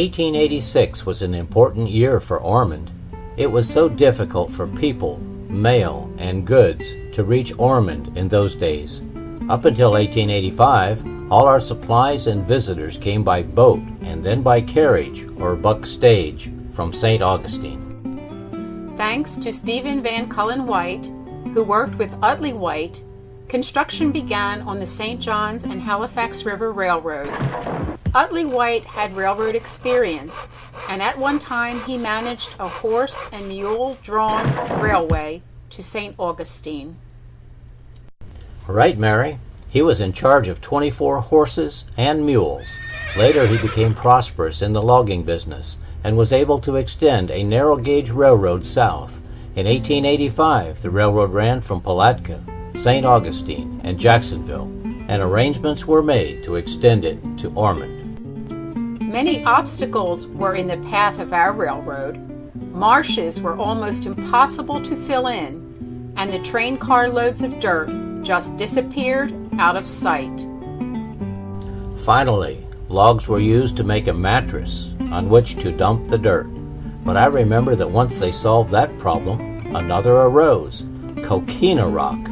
(1886) was an important year for Ormond. It was so difficult for people, mail, and goods to reach Ormond in those days. Up until 1885, all our supplies and visitors came by boat and then by carriage or buck stage from St. Augustine. Thanks to Stephen Van Cullen White, who worked with Utley White, construction began on the St. Johns and Halifax River Railroad. Utley White had railroad experience, and at one time he managed a horse and mule-drawn railway to St. Augustine. Right, Mary. He was in charge of 24 horses and mules. Later he became prosperous in the logging business and was able to extend a narrow-gauge railroad south. In 1885, the railroad ran from Palatka, St. Augustine, and Jacksonville, and arrangements were made to extend it to Ormond. Many obstacles were in the path of our railroad. Marshes were almost impossible to fill in, and the train car loads of dirt just disappeared out of sight. Finally, logs were used to make a mattress on which to dump the dirt. But I remember that once they solved that problem, another arose, coquina rock.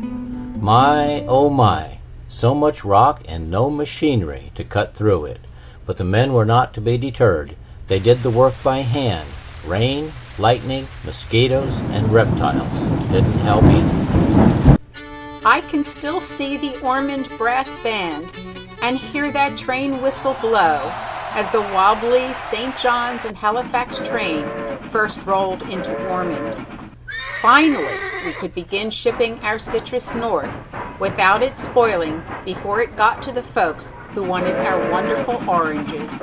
My, oh my, so much rock and no machinery to cut through it. But the men were not to be deterred. They did the work by hand. Rain, lightning, mosquitoes, and reptiles didn't help either. I can still see the Ormond brass band and hear that train whistle blow as the wobbly St. John's and Halifax train first rolled into Ormond. Finally, we could begin shipping our citrus north without it spoiling before it got to the folks who wanted our wonderful oranges.